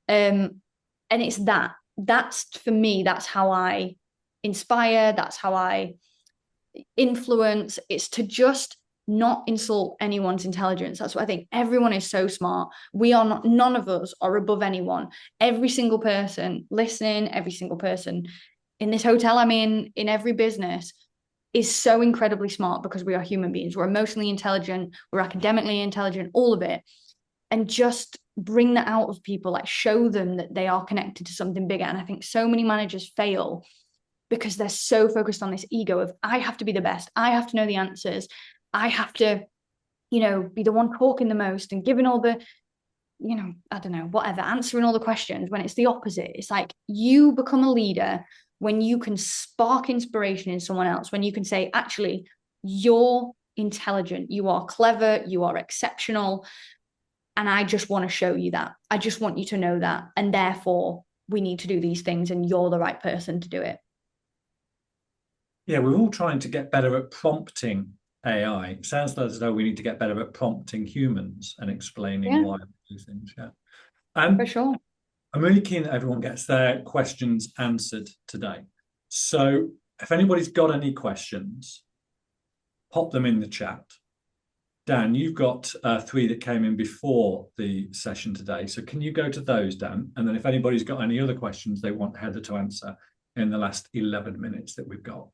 And it's that's for me, that's how I inspire. That's how I influence. It's to just not insult anyone's intelligence. That's what I think. Everyone is so smart. We are not, none of us are above anyone. Every single person listening, every single person in this hotel I'm in every business is so incredibly smart, because we are human beings. We're emotionally intelligent, we're academically intelligent, all of it. And just bring that out of people, like show them that they are connected to something bigger. And I think so many managers fail because they're so focused on this ego of, I have to be the best, I have to know the answers, I have to, be the one talking the most and giving all the, I don't know, whatever, answering all the questions, when it's the opposite. It's like, you become a leader when you can spark inspiration in someone else, when you can say, actually, you're intelligent, you are clever, you are exceptional, and I just want to show you that. I just want you to know that. And therefore, we need to do these things, and you're the right person to do it. Yeah, we're all trying to get better at prompting AI. It sounds as though we need to get better at prompting humans and explaining why we do things. Yeah. For sure. I'm really keen that everyone gets their questions answered today. So if anybody's got any questions, pop them in the chat. Dan, you've got 3 that came in before the session today. So can you go to those, Dan? And then if anybody's got any other questions they want Heather to answer in the last 11 minutes that we've got,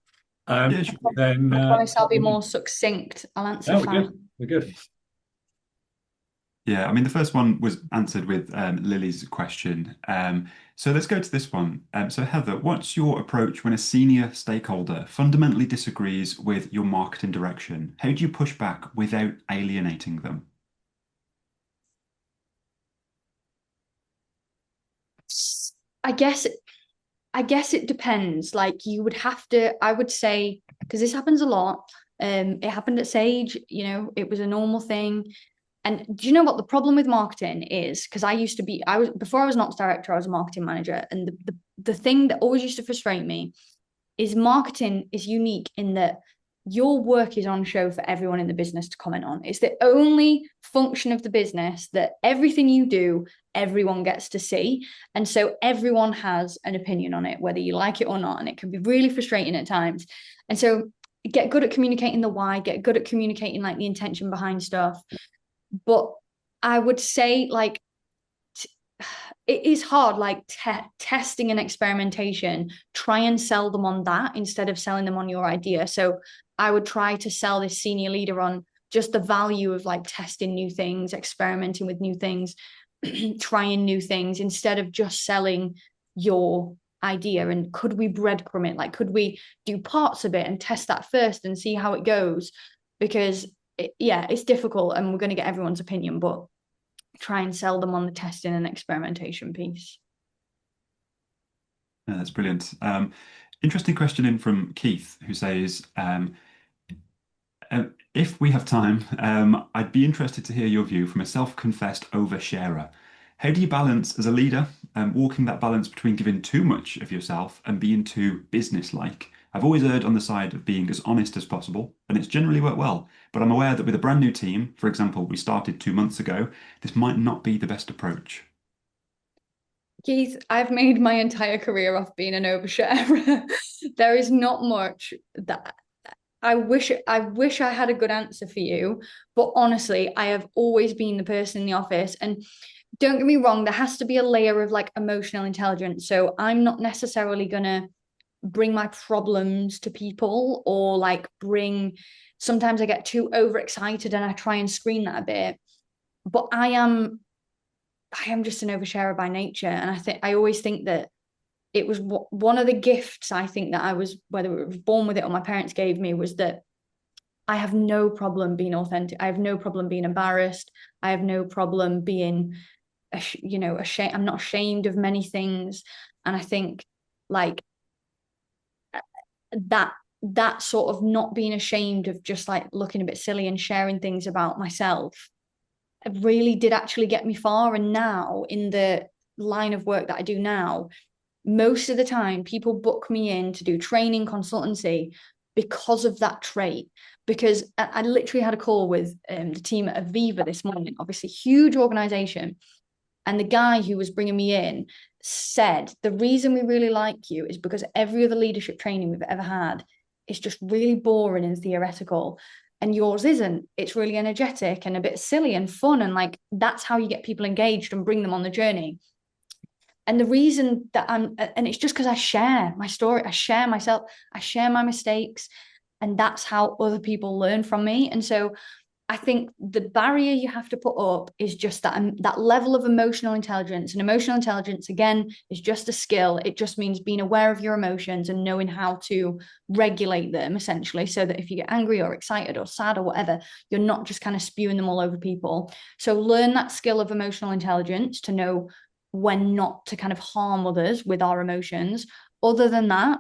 then I promise I'll be more succinct. I'll answer fast. We're good. Yeah, I mean, the first one was answered with Lily's question. So let's go to this one. So Heather, what's your approach when a senior stakeholder fundamentally disagrees with your marketing direction? How do you push back without alienating them? I guess it depends. Like, you would have to, I would say, because this happens a lot. It happened at Sage, it was a normal thing. And do you know what the problem with marketing is? Because before I was an ops director, I was a marketing manager. And the thing that always used to frustrate me is marketing is unique in that your work is on show for everyone in the business to comment on. It's the only function of the business that everything you do, everyone gets to see. And so everyone has an opinion on it, whether you like it or not. And it can be really frustrating at times. And so get good at communicating the why, get good at communicating like the intention behind stuff. But I would say like it is hard, like testing and experimentation. Try and sell them on that instead of selling them on your idea. So I would try to sell this senior leader on just the value of like testing new things, experimenting with new things, trying new things instead of just selling your idea. And could we breadcrumb it? Like, could we do parts of it and test that first and see how it goes? Because it's difficult and we're going to get everyone's opinion, but try and sell them on the testing and experimentation piece. Yeah, that's brilliant. Interesting question in from Keith, who says, if we have time, I'd be interested to hear your view from a self-confessed oversharer. How do you balance as a leader, walking that balance between giving too much of yourself and being too business-like? I've always erred on the side of being as honest as possible, and it's generally worked well. But I'm aware that with a brand new team, for example, we started 2 months ago, this might not be the best approach. Keith, I've made my entire career off being an oversharer. There is not much that I wish I had a good answer for you, but honestly, I have always been the person in the office. And don't get me wrong, there has to be a layer of like emotional intelligence. So I'm not necessarily gonna bring my problems to people or like sometimes I get too overexcited and I try and screen that a bit. But I am just an oversharer by nature. And I always think that it was one of the gifts I think that I was, whether it was born with it or my parents gave me, was that I have no problem being authentic. I have no problem being embarrassed. I have no problem being, ashamed. I'm not ashamed of many things. And I think like that sort of not being ashamed of just like looking a bit silly and sharing things about myself, it really did actually get me far. And now in the line of work that I do now, most of the time people book me in to do training consultancy because of that trait. Because I literally had a call with the team at Aviva this morning, obviously huge organization. And the guy who was bringing me in said, the reason we really like you is because every other leadership training we've ever had is just really boring and theoretical. And yours isn't. It's really energetic and a bit silly and fun. And like, that's how you get people engaged and bring them on the journey. And the reason that and it's just because I share my story, I share myself, I share my mistakes, and that's how other people learn from me. And so I think the barrier you have to put up is just that level of emotional intelligence. And emotional intelligence, again, is just a skill. It just means being aware of your emotions and knowing how to regulate them, essentially, so that if you get angry or excited or sad or whatever, you're not just kind of spewing them all over people. So learn that skill of emotional intelligence to know when not to kind of harm others with our emotions. Other than that,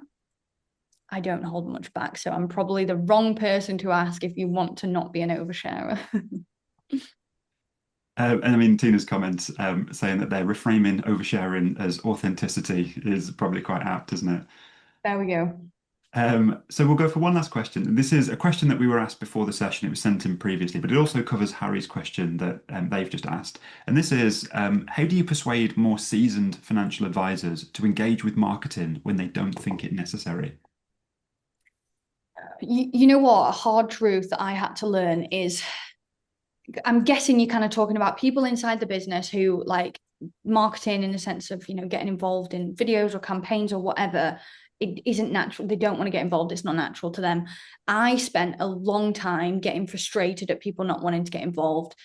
I don't hold much back. So I'm probably the wrong person to ask if you want to not be an oversharer. And I mean, Tina's comment saying that they're reframing oversharing as authenticity is probably quite apt, isn't it? There we go. So we'll go for one last question. And this is a question that we were asked before the session. It was sent in previously, but it also covers Harry's question that they've just asked. And this is, how do you persuade more seasoned financial advisors to engage with marketing when they don't think it necessary? You know what? A hard truth that I had to learn is, I'm guessing you're kind of talking about people inside the business who like marketing in the sense of, getting involved in videos or campaigns or whatever. It isn't natural. They don't want to get involved. It's not natural to them. I spent a long time getting frustrated at people not wanting to get involved.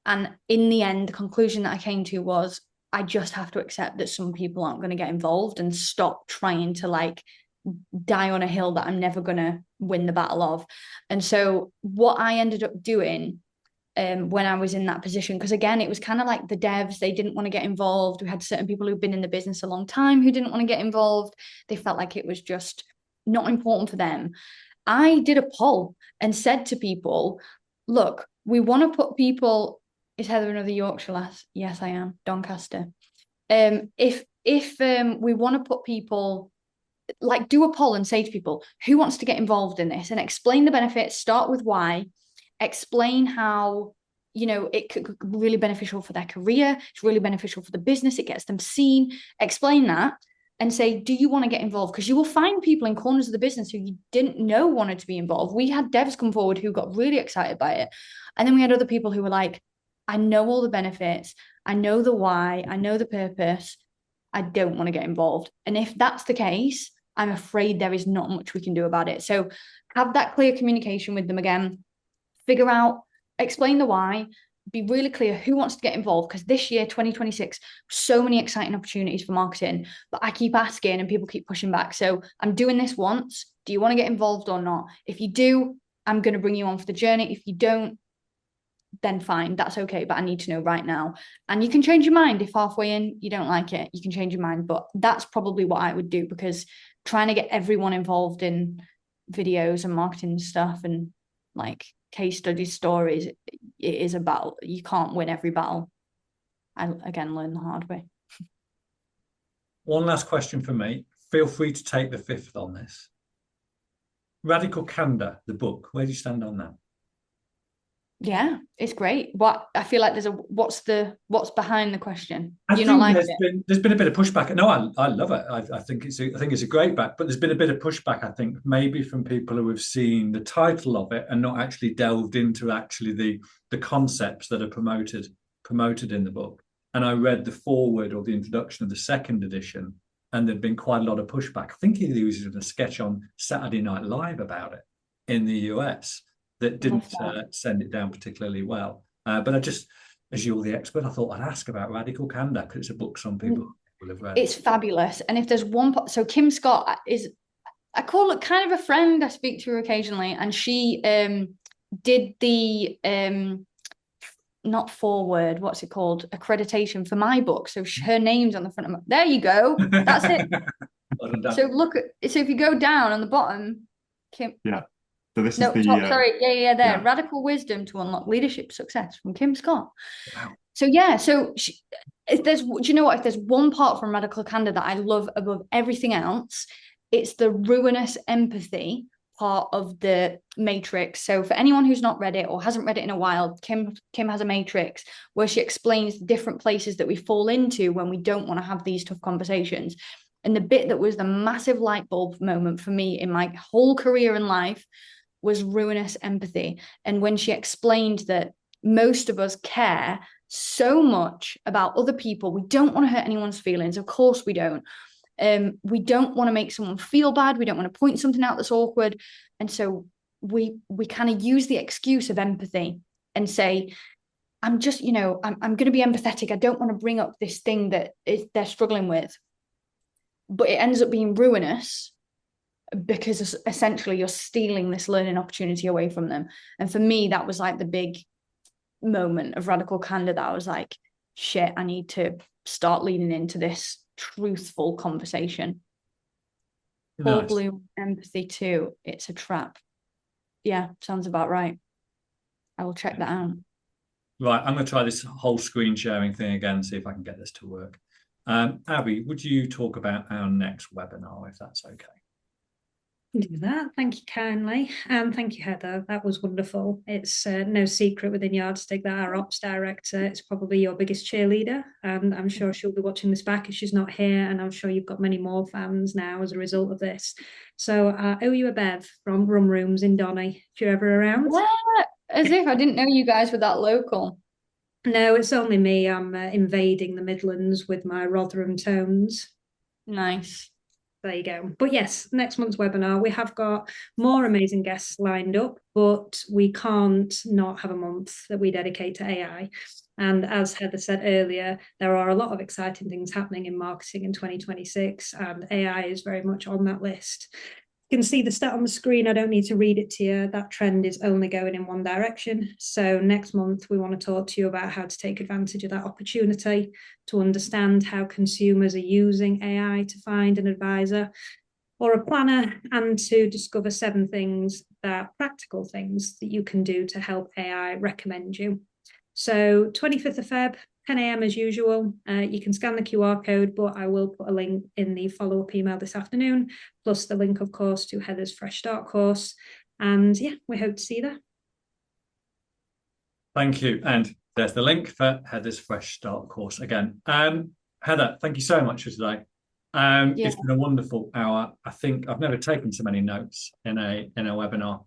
And in the end, the conclusion that I came to was I just have to accept that some people aren't going to get involved and stop trying to like die on a hill that I'm never going to win the battle of. And so what I ended up doing when I was in that position, because again, it was kind of like the devs, they didn't want to get involved. We had certain people who've been in the business a long time who didn't want to get involved. They felt like it was just not important for them. I did a poll and said to people, look, we want to put people, is Heather another Yorkshire lass? Yes, I am, Doncaster. If we want to put people like do a poll and say to people, who wants to get involved in this, and explain the benefits, start with why, explain how, it could be really beneficial for their career, it's really beneficial for the business, it gets them seen, explain that, and say, do you want to get involved? Because you will find people in corners of the business who you didn't know wanted to be involved. We had devs come forward who got really excited by it. And then we had other people who were like, I know all the benefits, I know the why, I know the purpose, I don't want to get involved. And if that's the case, I'm afraid there is not much we can do about it. So have that clear communication with them again, figure out, explain the why, be really clear who wants to get involved, because this year 2026, so many exciting opportunities for marketing, but I keep asking and people keep pushing back. So I'm doing this once. Do you want to get involved or not? If you do, I'm going to bring you on for the journey. If you don't, then fine, that's okay, but I need to know right now. And you can change your mind if halfway in you don't like it, you can change your mind, but that's probably what I would do, because trying to get everyone involved in videos and marketing stuff and like case study stories, it is a battle. You can't win every battle. I again learned the hard way. One last question for me. Feel free to take the fifth on this. Radical Candor, the book. Where do you stand on that? Yeah, it's great. What I feel like there's a what's behind the question? I Do you think not like it? there's been a bit of pushback. No, I love it. I think it's a great back, but there's been a bit of pushback. I think maybe from people who have seen the title of it and not actually delved into actually the concepts that are promoted in the book. And I read the foreword or the introduction of the second edition, and there'd been quite a lot of pushback. I think he was in a sketch on Saturday Night Live about it in the US that didn't send it down particularly well. But I just, as you're the expert, I thought I'd ask about Radical Candor, because it's a book some people will have read. It's fabulous. And if there's one, so Kim Scott is, I call it kind of a friend. I speak to her occasionally, and she did the not forward, what's it called, accreditation for my book. So her name's on the front of my, there you go, that's it. So look at, so if you go down on the bottom, Kim. Yeah. So this No, is the top, sorry, there. Yeah. Radical Wisdom to Unlock Leadership Success from Kim Scott. Wow. So yeah, so if there's, do you know what? If there's one part from Radical Candor that I love above everything else, it's the ruinous empathy part of the matrix. So for anyone who's not read it or hasn't read it in a while, Kim has a matrix where she explains the different places that we fall into when we don't want to have these tough conversations. And the bit that was the massive light bulb moment for me in my whole career in life was ruinous empathy. And when she explained that most of us care so much about other people, we don't want to hurt anyone's feelings. Of course we don't. We don't want to make someone feel bad. We don't want to point something out that's awkward. And so we kind of use the excuse of empathy and say, I'm just, I'm going to be empathetic. I don't want to bring up this thing that they're struggling with. But it ends up being ruinous, because essentially you're stealing this learning opportunity away from them. And for me, that was like the big moment of Radical Candor that I was like, shit, I need to start leaning into this truthful conversation. Nice. Paul Bloom, Empathy 2, It's a Trap. Yeah, sounds about right. I will check that out. Right, I'm going to try this whole screen sharing thing again, see if I can get this to work. Abby, would you talk about our next webinar, if that's okay? Do that. Thank you kindly. And thank you, Heather. That was wonderful. It's no secret within Yardstick that our ops director is probably your biggest cheerleader. And I'm sure she'll be watching this back if she's not here. And I'm sure you've got many more fans now as a result of this. So I owe you a Bev from Rum Rooms in Donny, if you're ever around. Yeah, as if I didn't know you guys were that local. No, it's only me. I'm invading the Midlands with my Rotherham tones. Nice. There you go. But yes, next month's webinar, we have got more amazing guests lined up, but we can't not have a month that we dedicate to AI. And as Heather said earlier, there are a lot of exciting things happening in marketing in 2026, and AI is very much on that list. You can see the stat on the screen. I don't need to read it to you. That trend is only going in one direction. So next month, we want to talk to you about how to take advantage of that opportunity, to understand how consumers are using AI to find an advisor or a planner, and to discover 7 things practical things that you can do to help AI recommend you. So 25th of Feb, 10 a.m. as usual. You can scan the QR code, but I will put a link in the follow-up email this afternoon, plus the link, of course, to Heather's Fresh Start course. And yeah, we hope to see you there. Thank you. And there's the link for Heather's Fresh Start course again. Heather, thank you so much for today. It's been a wonderful hour. I think I've never taken so many notes in a webinar.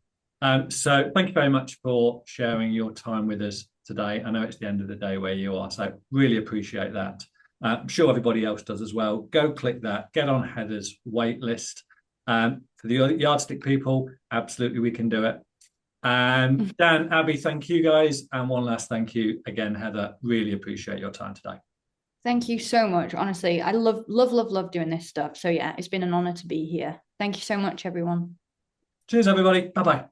So thank you very much for sharing your time with us today. I know it's the end of the day where you are, so really appreciate that. I'm sure everybody else does as well. Go click that, get on Heather's wait list. For the yardstick people, absolutely we can do it. Dan, Abby, thank you guys. And one last thank you again, Heather. Really appreciate your time today. Thank you so much. Honestly, I love doing this stuff. So yeah, it's been an honor to be here. Thank you so much, everyone. Cheers, everybody. Bye-bye.